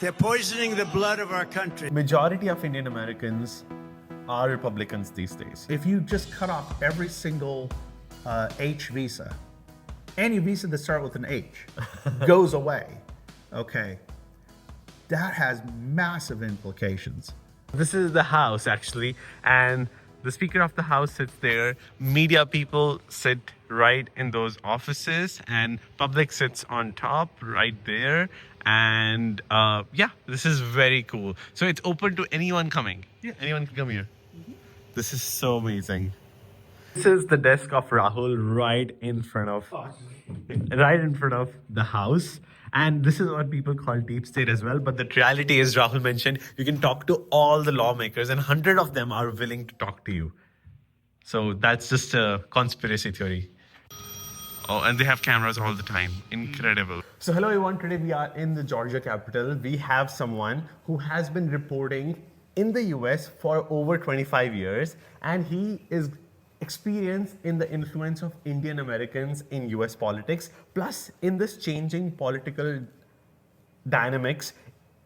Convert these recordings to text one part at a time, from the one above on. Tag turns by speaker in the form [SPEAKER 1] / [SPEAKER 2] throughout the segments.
[SPEAKER 1] They're poisoning the blood of our country.
[SPEAKER 2] Majority of Indian Americans are Republicans these days. If you just cut off every single H visa, any visa that starts with an H goes away, okay, that has massive implications.
[SPEAKER 3] This is the house actually, and the Speaker of the House sits there. Media people sit right in those offices, and public sits on top right there. And yeah, this is very cool. So it's open to anyone coming. Yeah, anyone can come here. This is so amazing. This is the desk of Rahul right in front of the house. And this is what people call deep state as well. But the reality is, Rahul mentioned, you can talk to all the lawmakers, and 100 of them are willing to talk to you. So that's just a conspiracy theory. Oh, and they have cameras all the time. Incredible.
[SPEAKER 2] So hello everyone, today we are in the Georgia capital. We have someone who has been reporting in the US for over 25 years, and he is experienced in the influence of Indian Americans in US politics, plus in this changing political dynamics.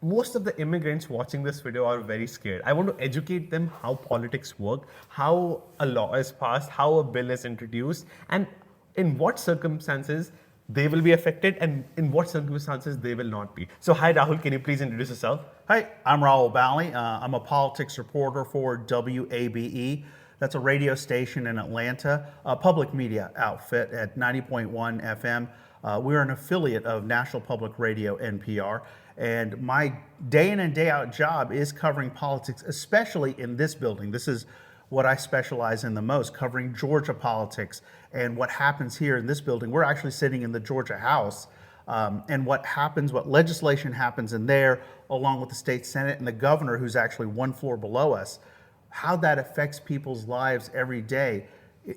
[SPEAKER 2] Most of the immigrants watching this video are very scared. I want to educate them how politics work, how a law is passed, how a bill is introduced, and in what circumstances they will be affected and in what circumstances they will not be. So hi Rahul, can you please introduce yourself?
[SPEAKER 4] Hi, I'm Rahul Bali. I'm a politics reporter for WABE. That's a radio station in Atlanta, a public media outfit at 90.1 FM. We're an affiliate of National Public Radio, NPR. And my day in and day out job is covering politics, especially in this building. This is what I specialize in the most, covering Georgia politics and what happens here in this building. We're actually sitting in the Georgia House, and what legislation happens in there, along with the state Senate and the governor, who's actually one floor below us, how that affects people's lives every day,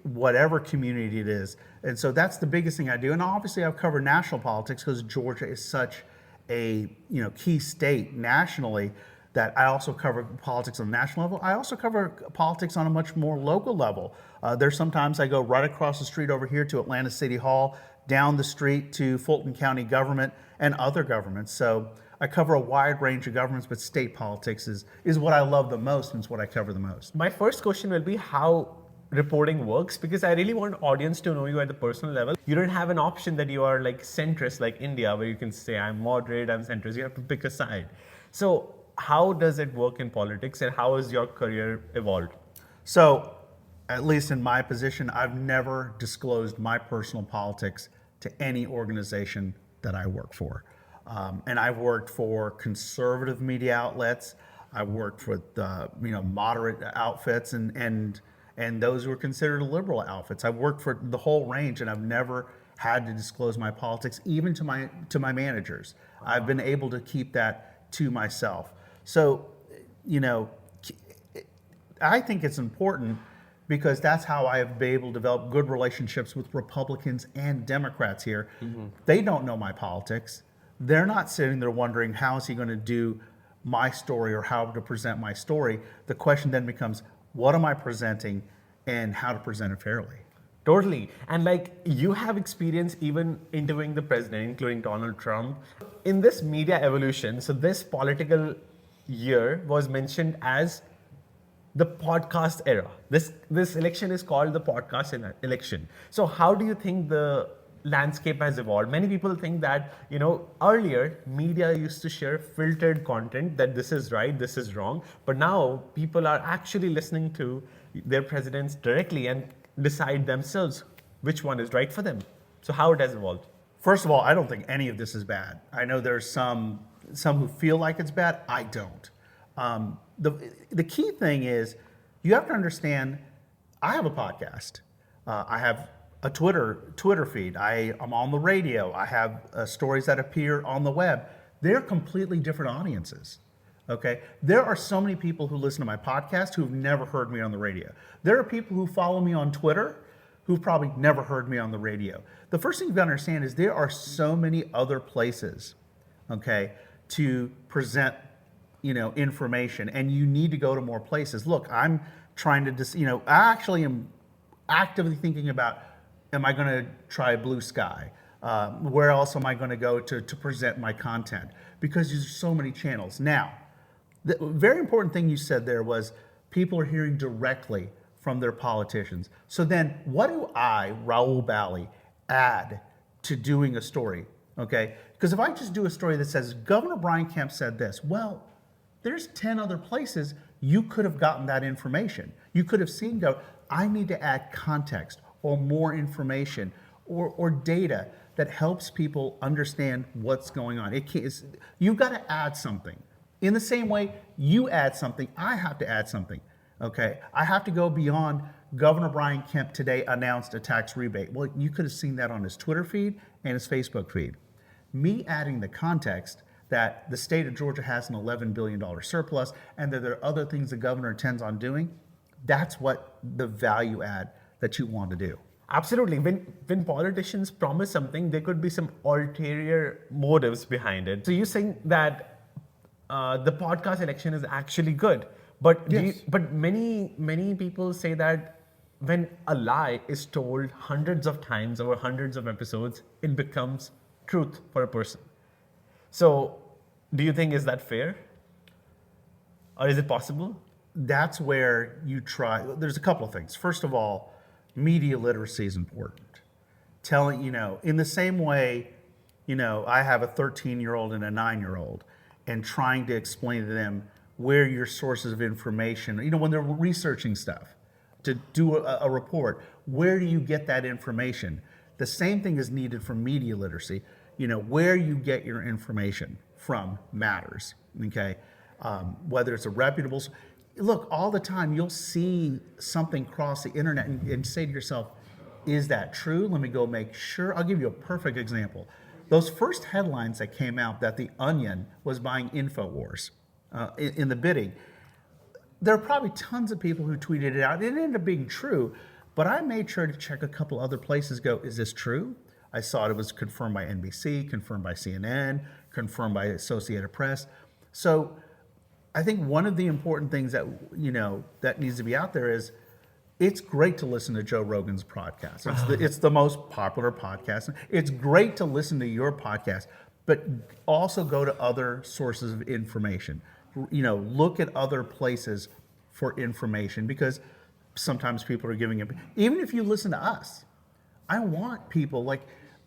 [SPEAKER 4] whatever community it is. And so that's the biggest thing I do. And obviously I've covered national politics because Georgia is such a key state nationally, that I also cover politics on a national level. I also cover politics on a much more local level. There's sometimes I go right across the street over here to Atlanta City Hall, down the street to Fulton County government and other governments. So I cover a wide range of governments, but state politics is what I love the most and it's what I cover the most.
[SPEAKER 2] My first question will be how reporting works, because I really want audience to know you at the personal level. You don't have an option that you are like centrist like India, where you can say I'm moderate, I'm centrist. You have to pick a side. So how does it work in politics, and how has your career evolved?
[SPEAKER 4] So, at least in my position, I've never disclosed my personal politics to any organization that I work for. And I've worked for conservative media outlets. I've worked for moderate outfits and those who are considered liberal outfits. I've worked for the whole range, and I've never had to disclose my politics, even to my managers. I've been able to keep that to myself. So, I think it's important because that's how I've been able to develop good relationships with Republicans and Democrats here. Mm-hmm. They don't know my politics. They're not sitting there wondering how is he going to do my story or how to present my story. The question then becomes, what am I presenting and how to present it fairly?
[SPEAKER 2] Totally. And like you have experience even interviewing the president, including Donald Trump. In this media evolution, so this political year was mentioned as the podcast era. This election is called the podcast election. So how do you think the landscape has evolved? Many people think that, earlier media used to share filtered content that this is right, this is wrong. But now people are actually listening to their presidents directly and decide themselves which one is right for them. So how it has evolved?
[SPEAKER 4] First of all, I don't think any of this is bad. I know there's some who feel like it's bad. I don't. The key thing is you have to understand, I have a podcast. I have a Twitter feed. I'm on the radio. I have stories that appear on the web. They're completely different audiences. Okay, there are so many people who listen to my podcast who've never heard me on the radio. There are people who follow me on Twitter who've probably never heard me on the radio. The first thing you've got to understand is there are so many other places, okay, to present, information, and you need to go to more places. Look, I'm trying to, I actually am actively thinking about, am I going to try Blue Sky? Where else am I going to go to present my content? because there's so many channels. Now, the very important thing you said there was people are hearing directly from their politicians. So then what do I, Rahul Bali, add to doing a story? Okay, because if I just do a story that says Governor Brian Kemp said this, well, there's 10 other places you could have gotten that information. You could have seen, I need to add context or more information or data that helps people understand what's going on. You've got to add something. In the same way you add something, I have to add something. Okay, I have to go beyond Governor Brian Kemp today announced a tax rebate. Well, you could have seen that on his Twitter feed and his Facebook feed. Me adding the context that the state of Georgia has an $11 billion surplus and that there are other things the governor intends on doing, that's what the value add that you want to do.
[SPEAKER 2] Absolutely. When politicians promise something, there could be some ulterior motives behind it. So you're saying that the podcast election is actually good, but
[SPEAKER 4] Yes.
[SPEAKER 2] but many people say that when a lie is told hundreds of times over hundreds of episodes, it becomes truth for a person. So, do you think is that fair, or is it possible?
[SPEAKER 4] That's where you try. There's a couple of things. First of all, media literacy is important. Telling, in the same way, I have a 13-year-old and a 9-year-old, and trying to explain to them where your sources of information, when they're researching stuff to do a report, where do you get that information? The same thing is needed for media literacy. Where you get your information from matters, okay? Whether it's a reputable, look, all the time you'll see something cross the internet and say to yourself, is that true? Let me go make sure. I'll give you a perfect example. Those first headlines that came out that The Onion was buying InfoWars in the bidding, there are probably tons of people who tweeted it out. It ended up being true, but I made sure to check a couple other places, is this true? I saw it was confirmed by NBC, confirmed by CNN, confirmed by Associated Press. So I think one of the important things that that needs to be out there is it's great to listen to Joe Rogan's podcast. It's the most popular podcast. It's great to listen to your podcast, but also go to other sources of information. Look at other places for information, because sometimes people are giving it. Even if you listen to us, I want people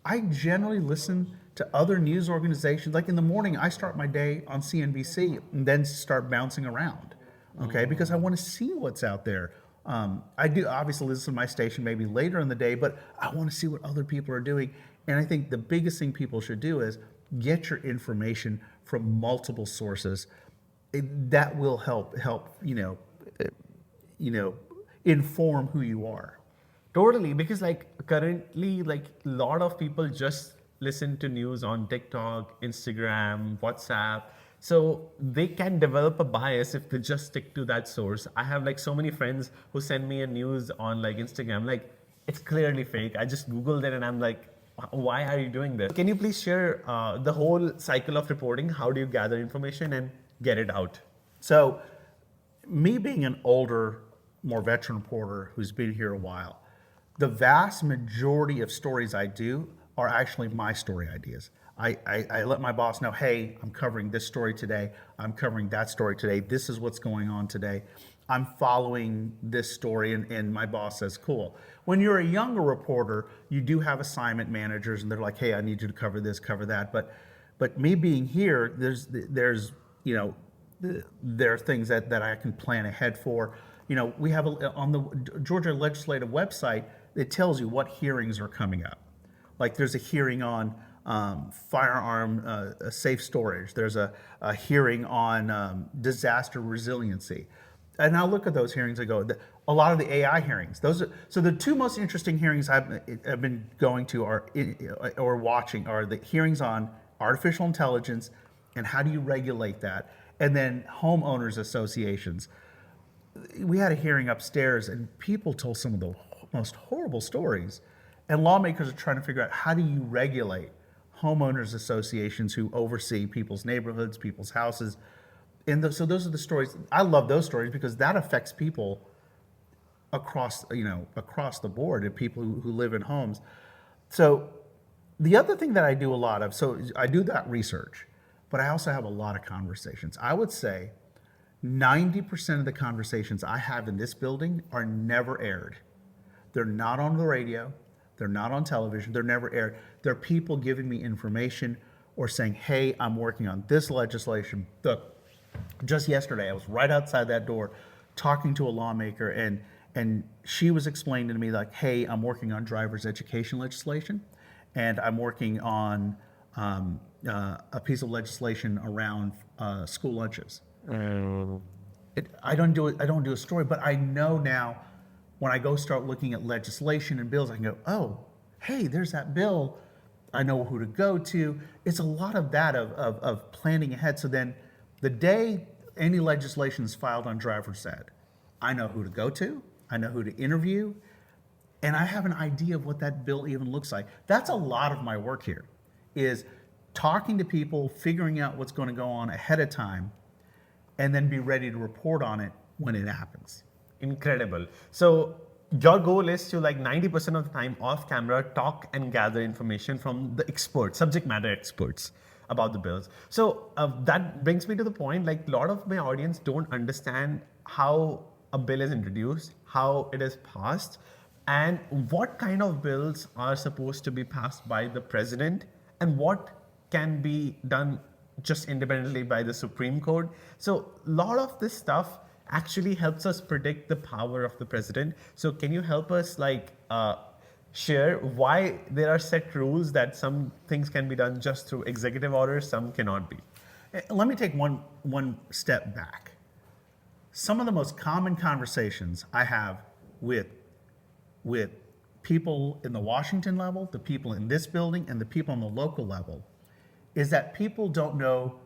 [SPEAKER 4] I generally listen to other news organizations. Like in the morning, I start my day on CNBC and then start bouncing around, okay? Because I want to see what's out there. I do obviously listen to my station maybe later in the day, but I want to see what other people are doing. And I think the biggest thing people should do is get your information from multiple sources. That will help inform who you are.
[SPEAKER 2] Totally, because currently, a lot of people just listen to news on TikTok, Instagram, WhatsApp. So they can develop a bias if they just stick to that source. I have so many friends who send me a news on Instagram, it's clearly fake. I just Googled it and I'm like, why are you doing this? Can you please share the whole cycle of reporting? How do you gather information and get it out?
[SPEAKER 4] So me being an older, more veteran reporter who's been here a while, the vast majority of stories I do are actually my story ideas. I let my boss know, hey, I'm covering this story today. I'm covering that story today. This is what's going on today. I'm following this story, and my boss says, cool. When you're a younger reporter, you do have assignment managers, and they're like, hey, I need you to cover this, cover that. But me being here, there are things that I can plan ahead for. We have on the Georgia Legislative website, it tells you what hearings are coming up. There's a hearing on firearm safe storage. There's a hearing on disaster resiliency. And I'll look at those hearings and go, a lot of the AI hearings. So the two most interesting hearings I've been going to or watching are the hearings on artificial intelligence and how do you regulate that, and then homeowners associations. We had a hearing upstairs and people told some of the most horrible stories, and lawmakers are trying to figure out how do you regulate homeowners associations who oversee people's neighborhoods, people's houses. And so those are the stories. I love those stories because that affects people across the board, and people who live in homes. So the other thing that I do a lot of, so I do that research. but I also have a lot of conversations. I would say 90% of the conversations I have in this building are never aired. They're not on the radio, they're not on television, they're never aired. They're people giving me information or saying, hey, I'm working on this legislation. Look, just yesterday, I was right outside that door talking to a lawmaker, and she was explaining to me, like, hey, I'm working on driver's education legislation, and I'm working on a piece of legislation around school lunches. I don't do a story, but I know now when I go start looking at legislation and bills, I can go, oh, hey, there's that bill. I know who to go to. It's a lot of that of planning ahead. So then the day any legislation is filed on driver's ed, I know who to go to, I know who to interview, and I have an idea of what that bill even looks like. That's a lot of my work here, is talking to people, figuring out what's going to go on ahead of time, and then be ready to report on it when it happens.
[SPEAKER 2] Incredible. So your goal is to, like, 90% of the time off camera, talk and gather information from the experts, subject matter experts about the bills. So that brings me to the point, like, a lot of my audience don't understand how a bill is introduced, how it is passed, and what kind of bills are supposed to be passed by the president, and what can be done just independently by the Supreme Court. So a lot of this stuff actually helps us predict the power of the president. So can you help us, like, share why there are set rules that some things can be done just through executive orders, some cannot be?
[SPEAKER 4] Let me take one step back. Some of the most common conversations I have with people in the Washington level, the people in this building, and the people on the local level is that people don't know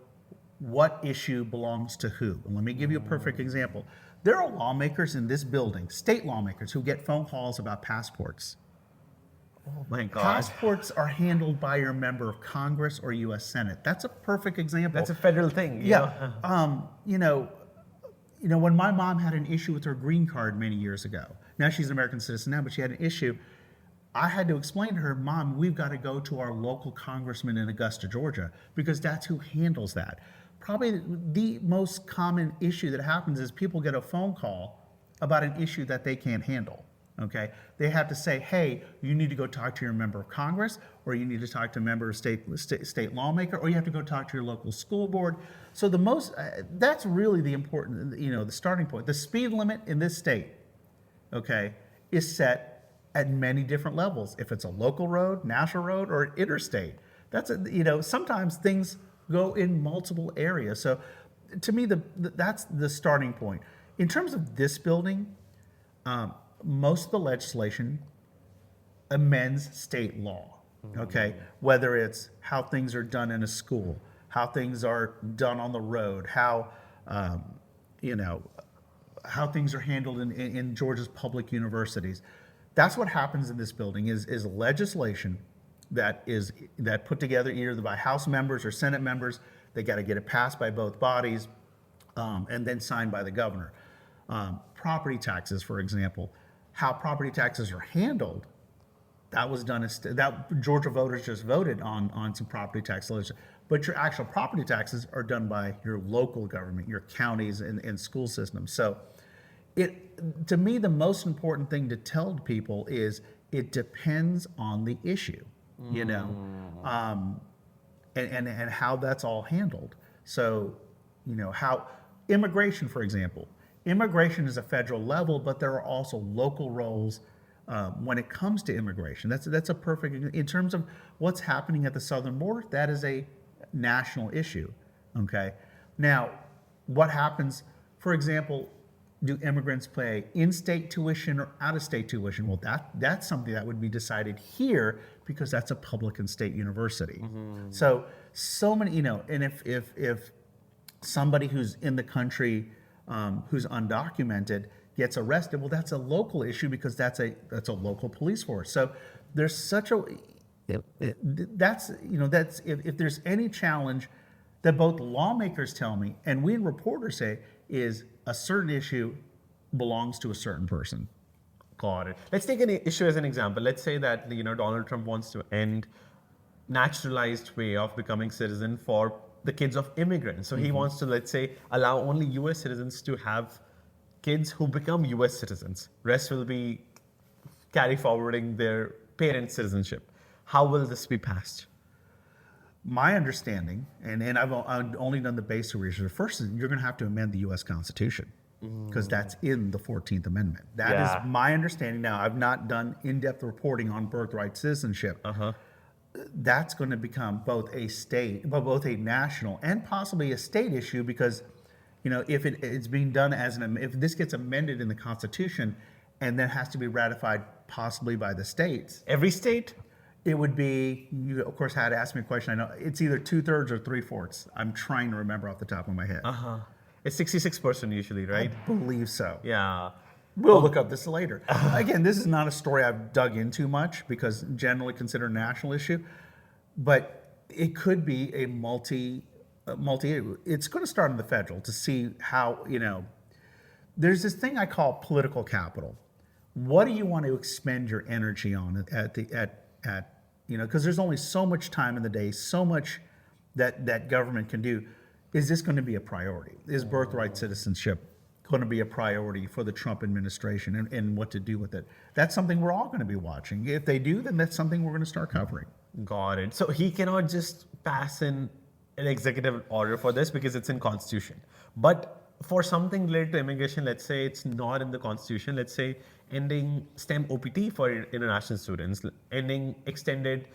[SPEAKER 4] what issue belongs to who. And let me give you a perfect example. There are lawmakers in this building, state lawmakers, who get phone calls about passports.
[SPEAKER 2] Oh my God.
[SPEAKER 4] Passports are handled by your member of Congress or U.S. Senate. That's a perfect example.
[SPEAKER 2] That's a federal thing.
[SPEAKER 4] Yeah. When my mom had an issue with her green card many years ago, now she's an American citizen now, but she had an issue. I had to explain to her, Mom, we've got to go to our local congressman in Augusta, Georgia, because that's who handles that. Probably the most common issue that happens is people get a phone call about an issue that they can't handle. Okay, they have to say, hey, you need to go talk to your member of Congress, or you need to talk to a member of state lawmaker, or you have to go talk to your local school board. So that's really the important, the starting point. The speed limit in this state, okay, is set at many different levels. If it's a local road, national road, or interstate, sometimes things go in multiple areas. So to me, that's the starting point. In terms of this building, most of the legislation amends state law, okay? Whether it's how things are done in a school, how things are done on the road, how things are handled in Georgia's public universities. That's what happens in this building is legislation that put together either by House members or Senate members. They got to get it passed by both bodies and then signed by the governor. Property taxes, for example, how property taxes are handled, that was done, that Georgia voters just voted on some property tax legislation. But your actual property taxes are done by your local government, your counties and school systems. So to me, the most important thing to tell people is it depends on the issue, and how that's all handled. So, how immigration, for example, immigration is a federal level, but there are also local roles when it comes to immigration. That's a perfect, in terms of what's happening at the southern border, that is a national issue, okay? Now, what happens, for example, do immigrants pay in-state tuition or out-of-state tuition? Well, that's something that would be decided here because that's a public and state university. So many, and if somebody who's in the country who's undocumented gets arrested, well, that's a local issue because that's a local police force. So there's such a that's if there's any challenge that both lawmakers tell me and we reporters say is a certain issue belongs to a certain person.
[SPEAKER 2] Got it. Let's take an issue as an example. Let's say that Donald Trump wants to end naturalized way of becoming citizen for the kids of immigrants. So he wants to, let's say, allow only US citizens to have kids who become US citizens. Rest will be carry forwarding their parents' citizenship. How will this be passed?
[SPEAKER 4] My understanding, and I've only done the basic research. First, you're going to have to amend the U.S. Constitution because that's in the 14th Amendment. That is my understanding. Now, I've not done in-depth reporting on birthright citizenship. That's going to become both a national and possibly a state issue because, if it's being done if this gets amended in the Constitution and then has to be ratified possibly by the states.
[SPEAKER 2] Every state?
[SPEAKER 4] It would be, you of course had to ask me a question. I know it's either 2/3 or 3/4. I'm trying to remember off the top of my head.
[SPEAKER 2] It's 66% usually, right?
[SPEAKER 4] I believe so.
[SPEAKER 2] Yeah.
[SPEAKER 4] We'll look up this later. Again, this is not a story I've dug into much because generally considered a national issue, but it could be a multi. It's going to start in the federal to see how There's this thing I call political capital. What do you want to expend your energy on because there's only so much time in the day, so much that government can do. Is this going to be a priority? Is birthright citizenship going to be a priority for the Trump administration and what to do with it? That's something we're all going to be watching. If they do, then that's something we're going to start covering.
[SPEAKER 2] Got it. So he cannot just pass in an executive order for this because it's in Constitution. But for something related to immigration, let's say it's not in the Constitution, let's say ending STEM OPT for international students, ending extended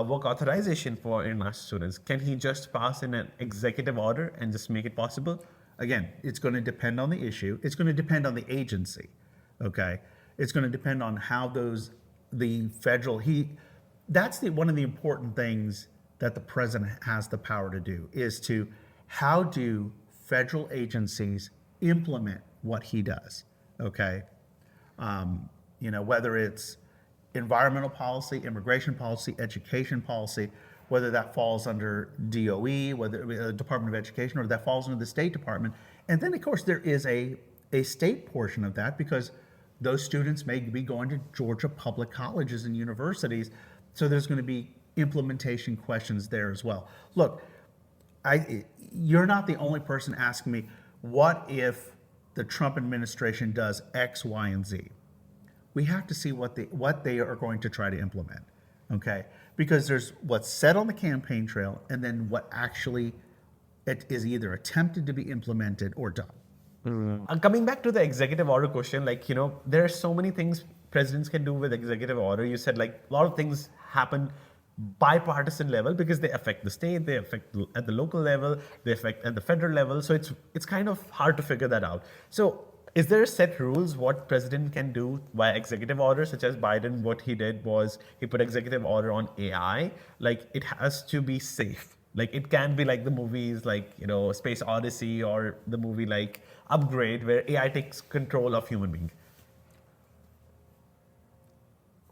[SPEAKER 2] work authorization for international students, can he just pass in an executive order and just make it possible?
[SPEAKER 4] Again, it's going to depend on the issue. It's going to depend on the agency, okay? It's going to depend on how that's one of the important things that the president has the power to do is to how do federal agencies implement what he does, okay? Whether it's environmental policy, immigration policy, education policy, whether that falls under DOE, whether Department of Education, or that falls under the State Department. And then, of course, there is a state portion of that because those students may be going to Georgia public colleges and universities. So there's going to be implementation questions there as well. Look, you're not the only person asking me, what if the Trump administration does X, Y, and Z? We have to see what they are going to try to implement, okay? Because there's what's said on the campaign trail and then what actually it is either attempted to be implemented or done.
[SPEAKER 2] Coming back to the executive order question, there are so many things presidents can do with executive order. You said a lot of things happen bipartisan level because they affect the state, they affect at the local level, they affect at the federal level. So it's kind of hard to figure that out. So is there set rules what president can do by executive order, such as Biden? What he did was he put executive order on AI. It has to be safe. It can be like the movies Space Odyssey or the movie Upgrade where AI takes control of human being.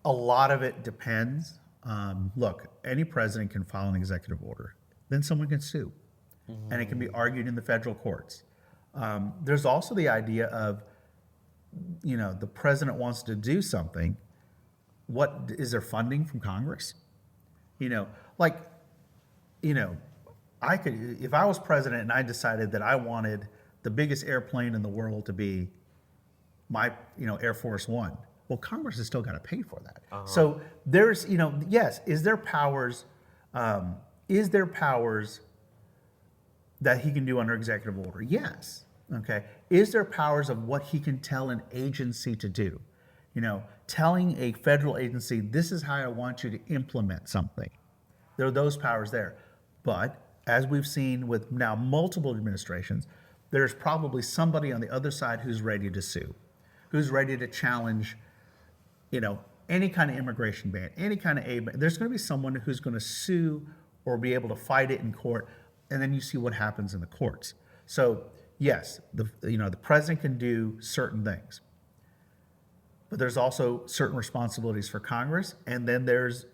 [SPEAKER 4] A lot of it depends. Look, any president can file an executive order. Then someone can sue. And it can be argued in the federal courts. There's also the idea of, the president wants to do something. What is there funding from Congress? I could, if I was president and I decided that I wanted the biggest airplane in the world to be my, Air Force One. Well, Congress has still got to pay for that. So there's, yes, is there powers that he can do under executive order? Yes. Okay. Is there powers of what he can tell an agency to do? Telling a federal agency, this is how I want you to implement something. There are those powers there. But as we've seen with now multiple administrations, there's probably somebody on the other side who's ready to sue, who's ready to challenge, any kind of immigration ban, any kind of aid ban. There's going to be someone who's going to sue or be able to fight it in court, and then you see what happens in the courts. So yes, the president can do certain things, but there's also certain responsibilities for Congress, and then there's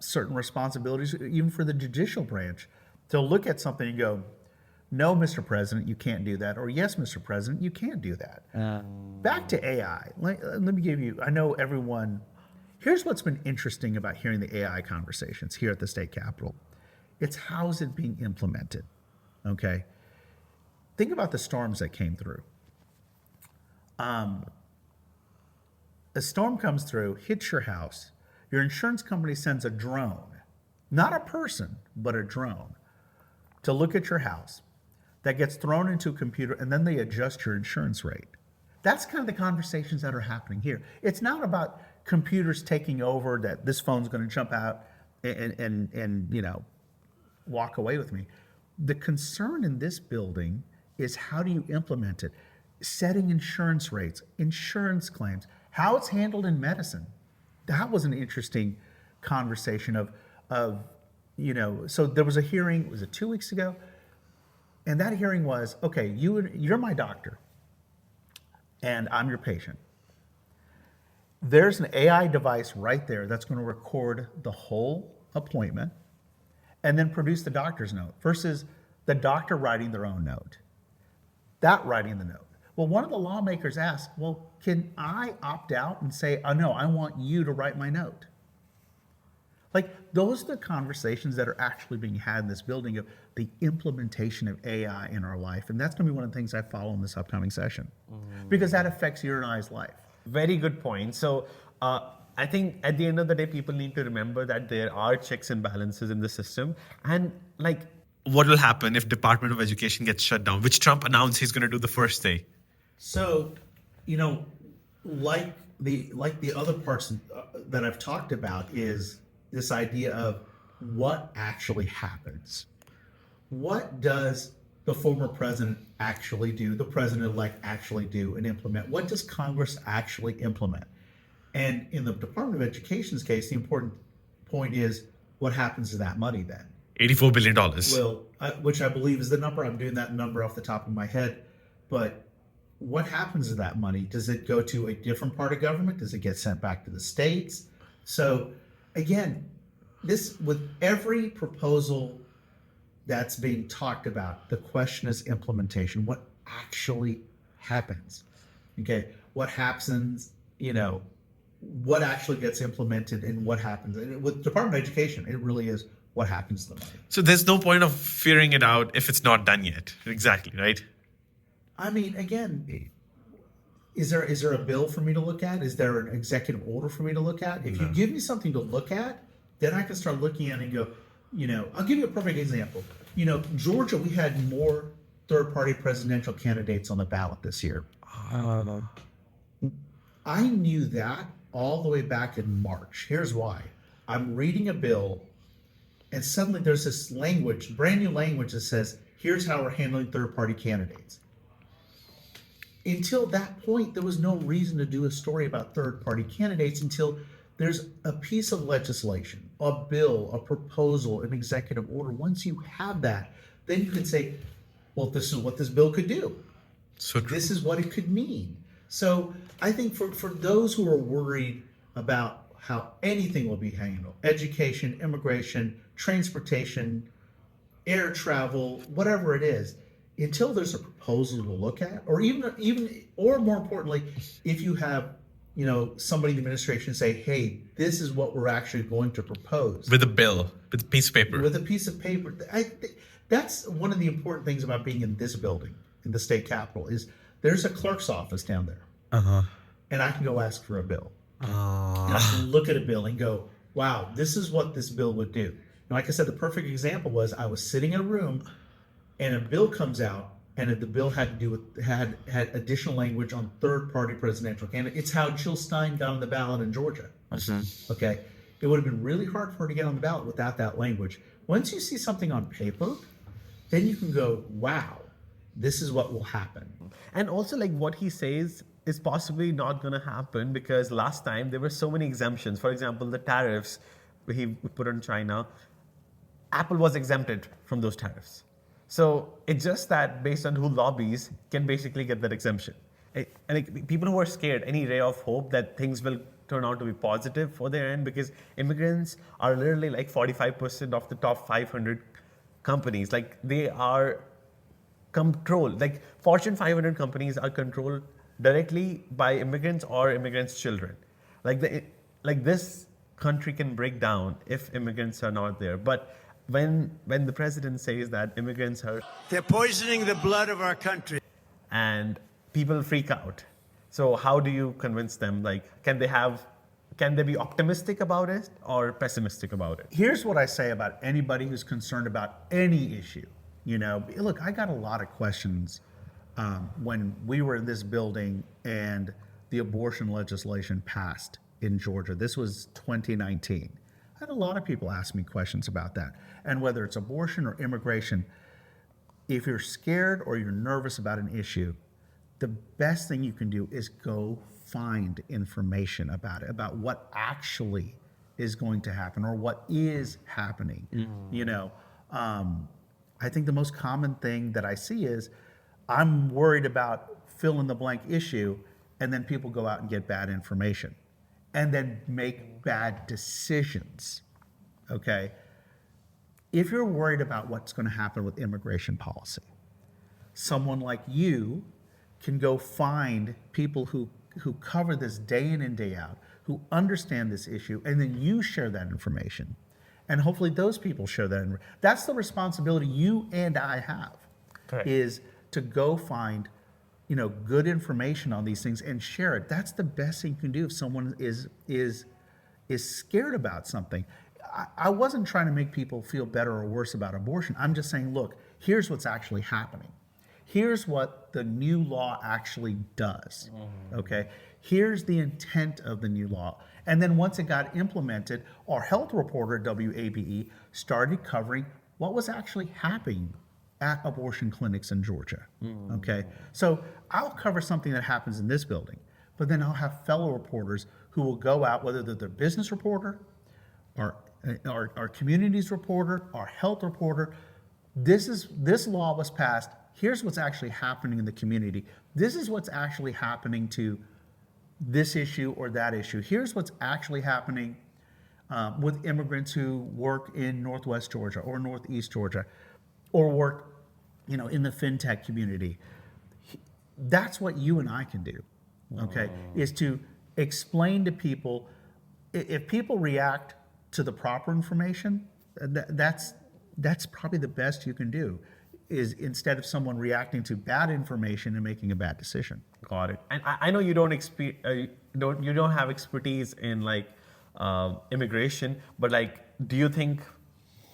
[SPEAKER 4] certain responsibilities even for the judicial branch to look at something and go, no, Mr. President, you can't do that, or yes, Mr. President, you can't do that. Back to AI. Let me give you, I know everyone, here's what's been interesting about hearing the AI conversations here at the state capitol. It's how is it being implemented, Okay. Think about the storms that came through. A storm comes through, hits your house. Your insurance company sends a drone, not a person, but a drone, to look at your house. That gets thrown into a computer, and then they adjust your insurance rate. That's kind of the conversations that are happening here. It's not about computers taking over, that this phone's going to jump out and walk away with me. The concern in this building is, how do you implement it? Setting insurance rates, insurance claims, how it's handled in medicine. That was an interesting conversation so there was a hearing, was it 2 weeks ago? And that hearing was, okay, you're my doctor and I'm your patient. There's an AI device right there that's going to record the whole appointment and then produce the doctor's note versus the doctor writing their own note. That writing the note. Well, one of the lawmakers asked, well, can I opt out and say, oh no, I want you to write my note? Like, those are the conversations that are actually being had in this building of the implementation of AI in our life. And that's going to be one of the things I follow in this upcoming session, because that affects your and I's life.
[SPEAKER 2] Very good point. So I think at the end of the day, people need to remember that there are checks and balances in the system. And like,
[SPEAKER 3] What will happen if Department of Education gets shut down, which Trump announced he's going to do the first day?
[SPEAKER 4] So, like the other parts that I've talked about, is this idea of what actually happens. What does the former president actually do, the president-elect actually do and implement? What does Congress actually implement? And in the Department of Education's case, the important point is, what happens to that money then?
[SPEAKER 3] $84 billion.
[SPEAKER 4] Well, which I believe is the number. I'm doing that number off the top of my head. But what happens to that money? Does it go to a different part of government? Does it get sent back to the states? So again, with every proposal that's being talked about, the question is implementation. What actually happens? Okay, what happens, what actually gets implemented and what happens? And with Department of Education, it really is what happens to the money.
[SPEAKER 3] So there's no point of figuring it out if it's not done yet. Exactly, right?
[SPEAKER 4] I mean, again, is there a bill for me to look at? Is there an executive order for me to look at? If you give me something to look at, then I can start looking at it and go, I'll give you a perfect example. Georgia, we had more third-party presidential candidates on the ballot this year. I knew that all the way back in March. Here's why. I'm reading a bill, and suddenly there's this language, brand new language that says, here's how we're handling third-party candidates. Until that point, there was no reason to do a story about third-party candidates until there's a piece of legislation, a bill, a proposal, an executive order. Once you have that, then you can say, well, this is what this bill could do.
[SPEAKER 3] So
[SPEAKER 4] This is what it could mean. So I think for those who are worried about how anything will be handled, education, immigration, transportation, air travel, whatever it is, until there's a proposal to look at, or or more importantly, if you have somebody in the administration say, hey, this is what we're actually going to propose.
[SPEAKER 3] with a bill, with a piece of paper.
[SPEAKER 4] With a piece of paper. That's one of the important things about being in this building, in the state capitol, is there's a clerk's office down there. And I can go ask for a bill. And I can look at a bill and go, wow, this is what this bill would do. And like I said, the perfect example was, I was sitting in a room and a bill comes out, and the bill had to do with had additional language on third-party presidential candidates. It's how Jill Stein got on the ballot in Georgia. Okay, it would have been really hard for her to get on the ballot without that language. Once you see something on paper, then you can go, wow, this is what will happen.
[SPEAKER 2] and also like what he says is possibly not going to happen, because last time there were so many exemptions. For example, the tariffs he put on China, Apple was exempted from those tariffs. So it's just that based on who lobbies can basically get that exemption. And like, people who are scared, any ray of hope that things will turn out to be positive for their end, because immigrants are literally like 45% of the top 500 companies. Like they are controlled, like Fortune 500 companies are controlled directly by immigrants or immigrants' children. Like this country can break down if immigrants are not there. But when the president says that immigrants are
[SPEAKER 1] They're poisoning the blood of our country.
[SPEAKER 2] and people freak out. So how do you convince them? Like, can they be optimistic about it or pessimistic about it?
[SPEAKER 4] Here's what I say about anybody who's concerned about any issue. Look, I got a lot of questions when we were in this building and the abortion legislation passed in Georgia. This was 2019. I had a lot of people ask me questions about that. And whether it's abortion or immigration, if you're scared or you're nervous about an issue, the best thing you can do is go find information about it, about what actually is going to happen or what is happening. I think the most common thing that I see is I'm worried about fill in the blank issue, and then people go out and get bad information and then make bad decisions. Okay? If you're worried about what's going to happen with immigration policy, someone like you can go find people who cover this day in and day out, who understand this issue, and then you share that information. And hopefully those people share that. That's the responsibility you and I have,
[SPEAKER 2] Correct.
[SPEAKER 4] is to go find, good information on these things and share it. That's the best thing you can do if someone is scared about something. I wasn't trying to make people feel better or worse about abortion. I'm just saying, look, here's what's actually happening. Here's what the new law actually does, okay? Here's the intent of the new law. And then once it got implemented, our health reporter at WABE started covering what was actually happening at abortion clinics in Georgia, okay? So I'll cover something that happens in this building, but then I'll have fellow reporters who will go out, whether they're the business reporter, our communities reporter, our health reporter. This law was passed. Here's what's actually happening in the community. This is what's actually happening to this issue or that issue. Here's what's actually happening with immigrants who work in Northwest Georgia or Northeast Georgia, or work, in the fintech community. That's what you and I can do, okay? Is to explain to people. If people react to the proper information, that's probably the best you can do, is instead of someone reacting to bad information and making a bad decision.
[SPEAKER 2] Got it. And I know you don't have expertise in immigration, but do you think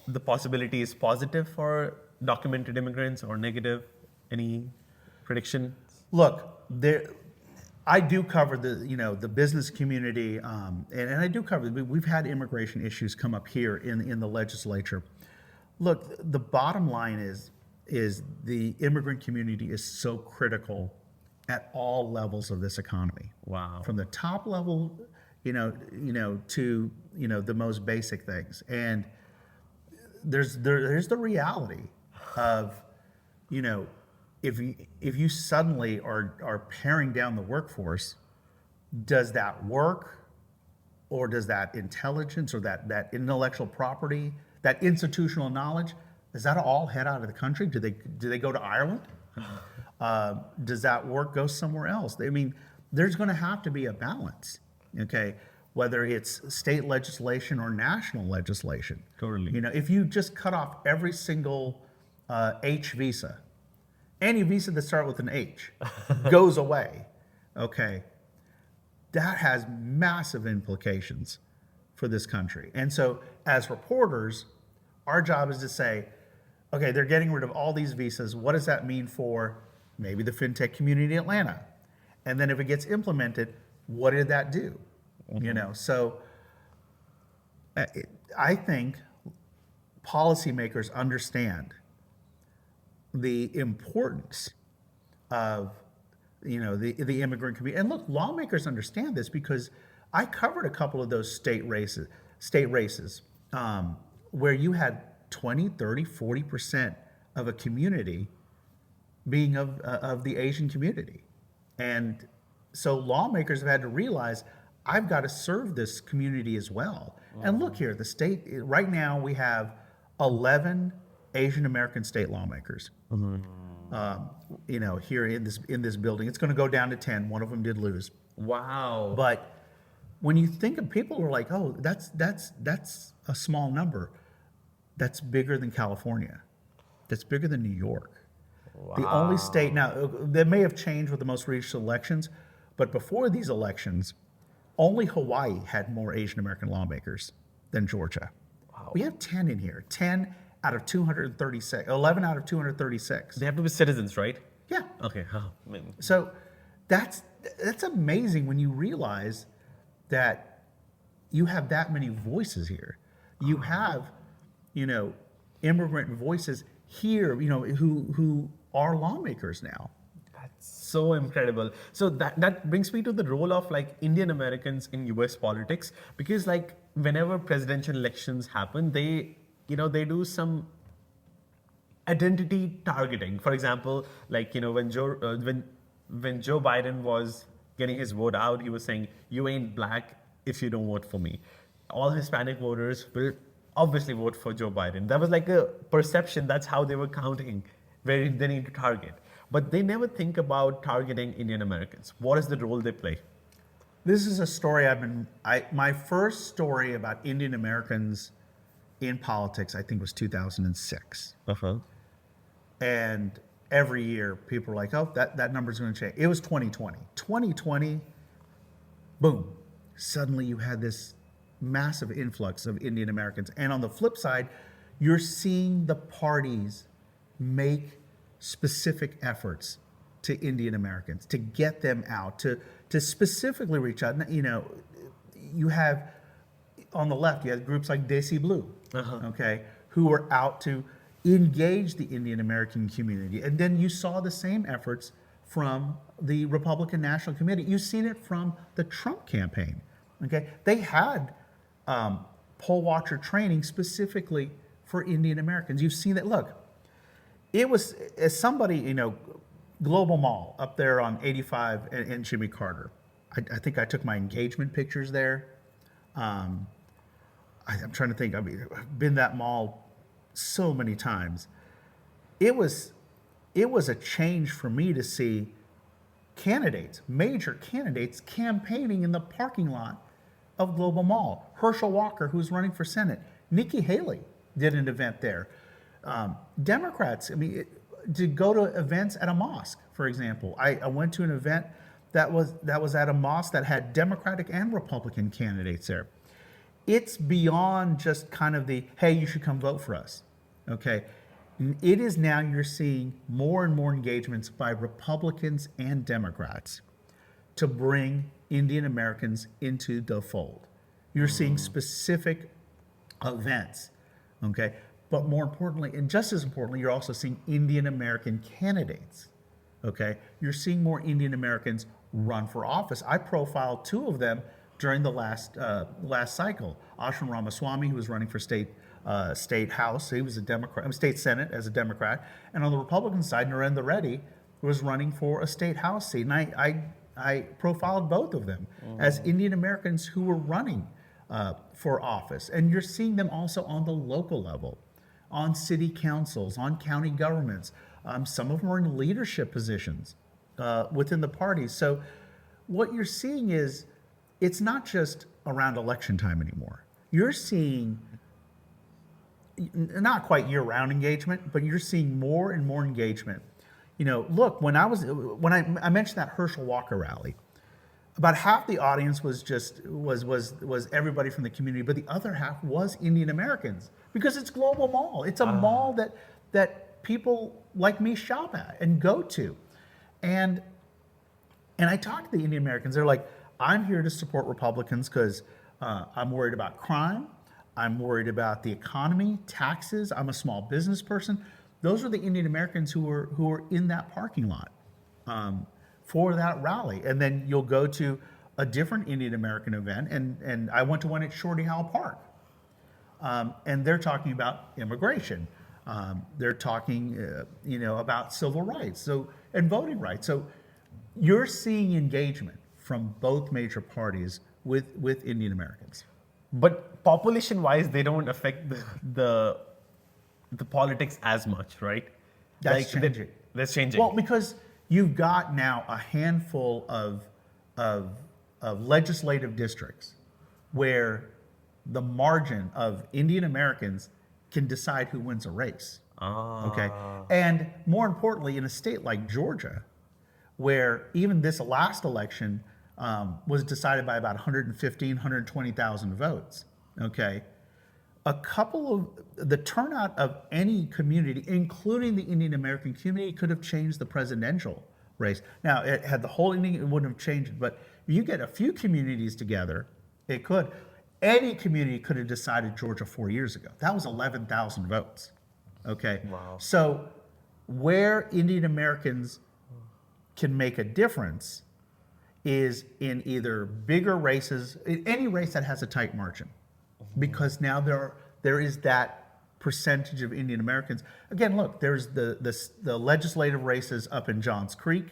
[SPEAKER 2] the possibility is positive for documented immigrants or negative? Any prediction?
[SPEAKER 4] Look, I do cover the business community, and I do cover. We've had immigration issues come up here in the legislature. Look, the bottom line is the immigrant community is so critical at all levels of this economy.
[SPEAKER 2] Wow.
[SPEAKER 4] From the top level, to the most basic things. And there's the reality of, if you suddenly are paring down the workforce, does that work, or does that intelligence or that intellectual property, that institutional knowledge, does that all head out of the country? Do they go to Ireland? Does that work go somewhere else? I mean, there's going to have to be a balance, okay? Whether it's state legislation or national legislation.
[SPEAKER 2] Totally.
[SPEAKER 4] If you just cut off every single H visa, any visa that starts with an H goes away, okay? That has massive implications for this country. And so as reporters, our job is to say, okay, they're getting rid of all these visas. What does that mean for maybe the fintech community in Atlanta? And then if it gets implemented, what did that do? So I think policymakers understand the importance of the immigrant community. And look, lawmakers understand this, because I covered a couple of those state races where you had 20, 30, 40% of a community being of the Asian community. And so lawmakers have had to realize, I've got to serve this community as well. And look here, the state, right now we have 11 Asian American state lawmakers. Here in this building. It's going to go down to 10. One of them did lose.
[SPEAKER 2] Wow.
[SPEAKER 4] But when you think of, people are like, oh, that's a small number. that's bigger than California. That's bigger than New York. The only state, now, that may have changed with the most recent elections, but before these elections, only Hawaii had more Asian American lawmakers than Georgia. We have 10 in here, 10 out of 236, 11 out of 236.
[SPEAKER 2] They have to be citizens, right?
[SPEAKER 4] Yeah.
[SPEAKER 2] Okay. Oh, man.
[SPEAKER 4] So that's amazing when you realize that you have that many voices here. You have, immigrant voices here, who are lawmakers now.
[SPEAKER 2] So incredible. So that brings me to the role of like Indian Americans in US politics, because like whenever presidential elections happen, they do some identity targeting. For example, like when Joe Biden was getting his vote out, he was saying, "You ain't black if you don't vote for me." All Hispanic voters will obviously vote for Joe Biden. That was like a perception. That's how they were counting where they need to target. But they never think about targeting Indian Americans. What is the role they play?
[SPEAKER 4] This is a story my first story about Indian Americans in politics, I think, was 2006.
[SPEAKER 2] Uh-huh.
[SPEAKER 4] And every year people are like, oh, that number's going to change. It was 2020. 2020, boom. Suddenly you had this massive influx of Indian Americans. And on the flip side, you're seeing the parties make specific efforts to Indian Americans to get them out, to specifically reach out. You have, on the left, you have groups like Desi Blue, okay, who are out to engage the Indian American community. And then you saw the same efforts from the Republican National Committee. You've seen it from the Trump campaign, okay? They had poll watcher training specifically for Indian Americans. You've seen that. Look, it was, as somebody, Global Mall up there on 85 and Jimmy Carter. I think I took my engagement pictures there. I'm trying to think. I've been that mall so many times. It was a change for me to see major candidates campaigning in the parking lot of Global Mall. Herschel Walker, who's running for Senate. Nikki Haley did an event there. Democrats, to go to events at a mosque, for example. I went to an event that was at a mosque that had Democratic and Republican candidates there. It's beyond just kind of the, hey, you should come vote for us, okay? It is now you're seeing more and more engagements by Republicans and Democrats to bring Indian Americans into the fold. You're seeing specific events, okay? But more importantly, and just as importantly, you're also seeing Indian American candidates, okay? You're seeing more Indian Americans run for office. I profiled two of them during the last cycle. Ashwin Ramaswamy, who was running for state House, he was a Democrat, state Senate as a Democrat, and on the Republican side, Narendra Reddy was running for a state House seat, and I profiled both of them as Indian Americans who were running for office, and you're seeing them also on the local level, on city councils, on county governments. Some of them are in leadership positions within the parties. So what you're seeing is it's not just around election time anymore. You're seeing not quite year-round engagement, but you're seeing more and more engagement. Look, when I mentioned that Herschel Walker rally, about half the audience was everybody from the community, but the other half was Indian Americans, because it's Global Mall. It's a mall that people like me shop at and go to. And I talked to the Indian Americans. They're like, I'm here to support Republicans because I'm worried about crime. I'm worried about the economy, taxes. I'm a small business person. Those are the Indian Americans who were in that parking lot for that rally. And then you'll go to a different Indian American event, and I went to one at Shorty Howe Park. And they're talking about immigration. They're talking, about civil rights, and voting rights. So you're seeing engagement from both major parties with Indian Americans.
[SPEAKER 2] But population-wise, they don't affect the politics as much, right?
[SPEAKER 4] That's changing.
[SPEAKER 2] That's changing.
[SPEAKER 4] Well, because you've got now a handful of legislative districts where the margin of Indian Americans can decide who wins a race.
[SPEAKER 3] Ah.
[SPEAKER 4] Okay. And more importantly, in a state like Georgia, where even this last election was decided by about 115, 120,000 votes. Okay. A couple of the turnout of any community, including the Indian American community, could have changed the presidential race. Now, it had the whole Indian, it wouldn't have changed it, but if you get a few communities together, it could. Any community could have decided Georgia 4 years ago. That was 11,000 votes. Okay.
[SPEAKER 3] Wow.
[SPEAKER 4] So where Indian Americans can make a difference is in either bigger races, in any race that has a tight margin, because now there is that percentage of Indian Americans. Again, look, there's the legislative races up in Johns Creek,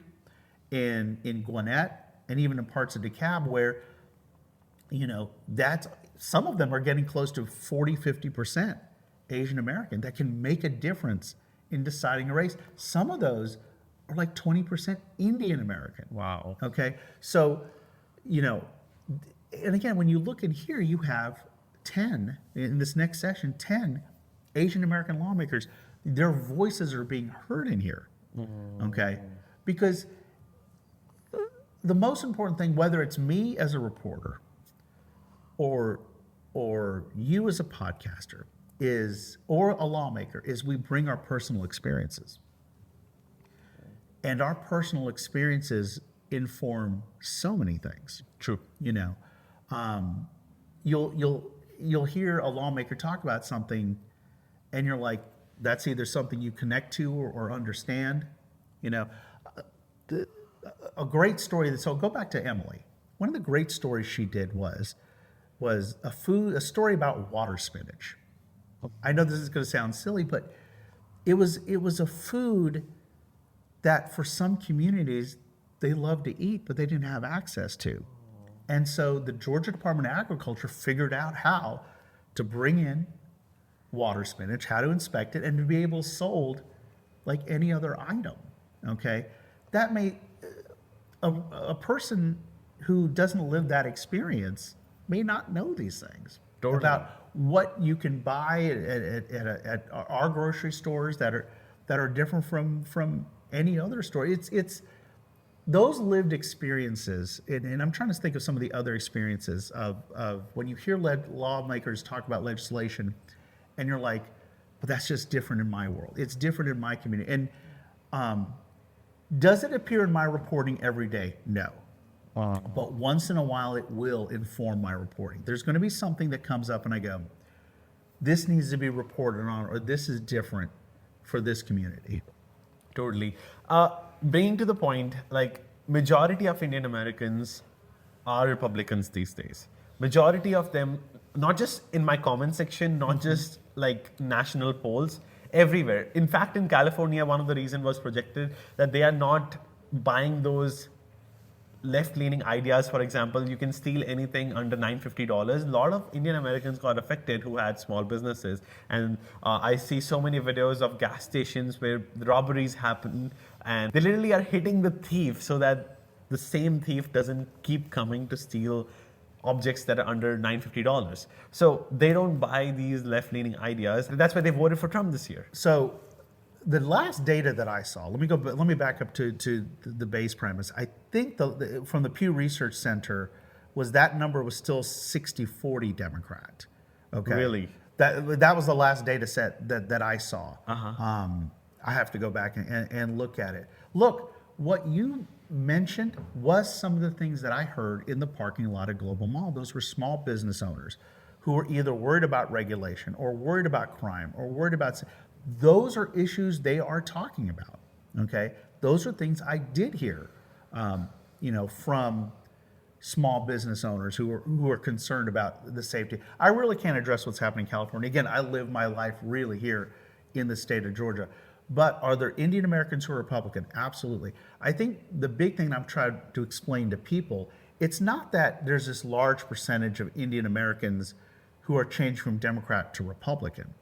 [SPEAKER 4] in Gwinnett, and even in parts of DeKalb, where that's some of them are getting close to 40-50% Asian American that can make a difference in deciding a race. Some of those are like 20% Indian American.
[SPEAKER 3] Wow.
[SPEAKER 4] Okay. So, and again, when you look in here, you have 10, in this next session, 10 Asian American lawmakers. Their voices are being heard in here. Okay. Because the most important thing, whether it's me as a reporter or you as a podcaster, or a lawmaker, is we bring our personal experiences. And our personal experiences inform so many things.
[SPEAKER 3] True.
[SPEAKER 4] You'll hear a lawmaker talk about something, and you're like, that's either something you connect to or understand. A great story. So go back to Emily. One of the great stories she did was a story about water spinach. I know this is going to sound silly, but it was a food that for some communities they love to eat, but they didn't have access to. And so the Georgia Department of Agriculture figured out how to bring in water spinach, how to inspect it, and to be able sold like any other item. Okay, that may a person who doesn't live that experience may not know these things about what you can buy at our grocery stores that are different from any other store. It's those lived experiences, and I'm trying to think of some of the other experiences of when you hear lawmakers talk about legislation, and you're like, but that's just different in my world. It's different in my community. And does it appear in my reporting every day? No. But once in a while, it will inform my reporting. There's going to be something that comes up, and I go, this needs to be reported on, or this is different for this community.
[SPEAKER 2] Totally. Bringing to the point, like, majority of Indian Americans are Republicans these days. Majority of them, not just in my comment section, not just like national polls, everywhere. In fact, in California, one of the reasons was projected that they are not buying those left-leaning ideas. For example, you can steal anything under $950. A lot of Indian Americans got affected who had small businesses. And I see so many videos of gas stations where robberies happen, and they literally are hitting the thief so that the same thief doesn't keep coming to steal objects that are under $950. So they don't buy these left-leaning ideas. And that's why they voted for Trump this year.
[SPEAKER 4] So the last data that I saw, let me back up to the base premise. I think from the Pew Research Center that number was still 60-40 Democrat. Okay.
[SPEAKER 2] Really?
[SPEAKER 4] That was the last data set that I saw.
[SPEAKER 2] Uh-huh.
[SPEAKER 4] I have to go back and look at it. Look, what you mentioned was some of the things that I heard in the parking lot at Global Mall. Those were small business owners who were either worried about regulation or worried about crime or worried about... Those are issues they are talking about, okay? Those are things I did hear, from small business owners who are concerned about the safety. I really can't address what's happening in California. Again, I live my life really here in the state of Georgia. But are there Indian Americans who are Republican? Absolutely. I think the big thing I'm trying to explain to people, it's not that there's this large percentage of Indian Americans who are changed from Democrat to Republican.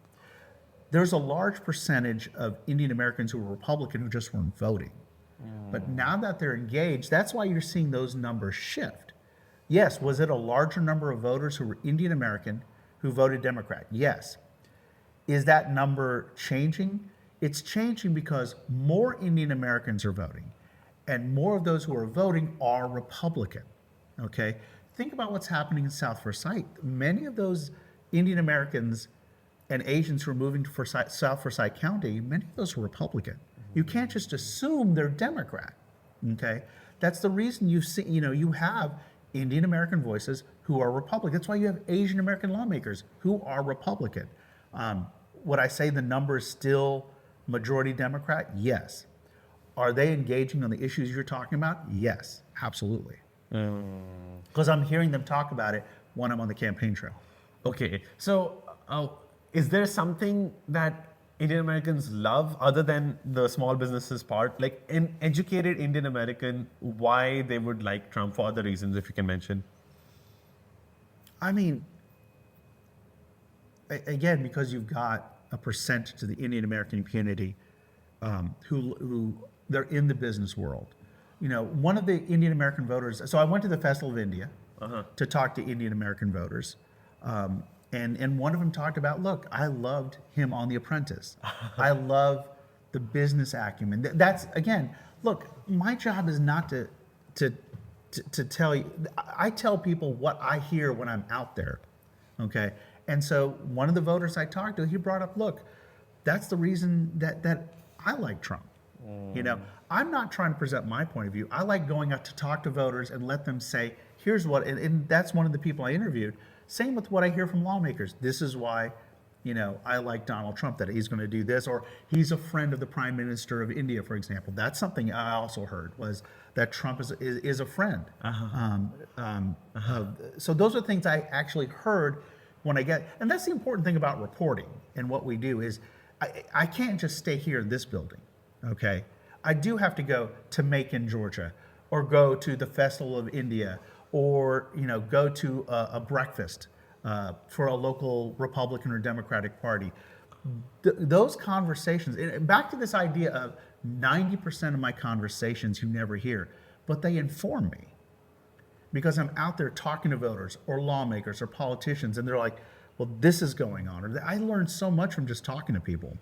[SPEAKER 4] There's a large percentage of Indian Americans who are Republican who just weren't voting. But now that they're engaged, that's why you're seeing those numbers shift. Yes, was it a larger number of voters who were Indian American who voted Democrat? Yes. is that number changing? It's changing because more Indian Americans are voting, and more of those who are voting are Republican. Okay? Think about what's happening in South Forsyth. Many of those Indian Americans and Asians who are moving to South Forsyth County, many of those are Republican. You can't just assume they're Democrat. Okay? That's the reason you see, you have Indian American voices who are Republican. That's why you have Asian American lawmakers who are Republican. Would I say the number is still majority Democrat? Yes. Are they engaging on the issues you're talking about? Yes, absolutely. Because I'm hearing them talk about it when I'm on the campaign trail.
[SPEAKER 2] Okay, so is there something that Indian Americans love other than the small businesses part? Like an educated Indian American, why they would like Trump for other reasons, if you can mention?
[SPEAKER 4] I mean, again, because you've got a percentage of the Indian American community who they're in the business world. One of the Indian American voters, so I went to the Festival of India to talk to Indian American voters. And one of them talked about, look, I loved him on The Apprentice. I love the business acumen. That's, again, look, my job is not to tell you. I tell people what I hear when I'm out there, okay? And so one of the voters I talked to, he brought up, look, that's the reason that I like Trump. I'm not trying to present my point of view. I like going out to talk to voters and let them say, here's what, and that's one of the people I interviewed. Same with what I hear from lawmakers. This is why, I like Donald Trump, that he's going to do this, or he's a friend of the Prime Minister of India, for example. That's something I also heard, was that Trump is a friend. So those are things I actually heard when I get, and that's the important thing about reporting and what we do is, I can't just stay here in this building, okay? I do have to go to Macon, Georgia, or go to the Festival of India, or go to a breakfast for a local Republican or Democratic Party. Those conversations, and back to this idea of 90% of my conversations you never hear, but they inform me because I'm out there talking to voters or lawmakers or politicians, and they're like, well, this is going on. Or I learned so much from just talking to people.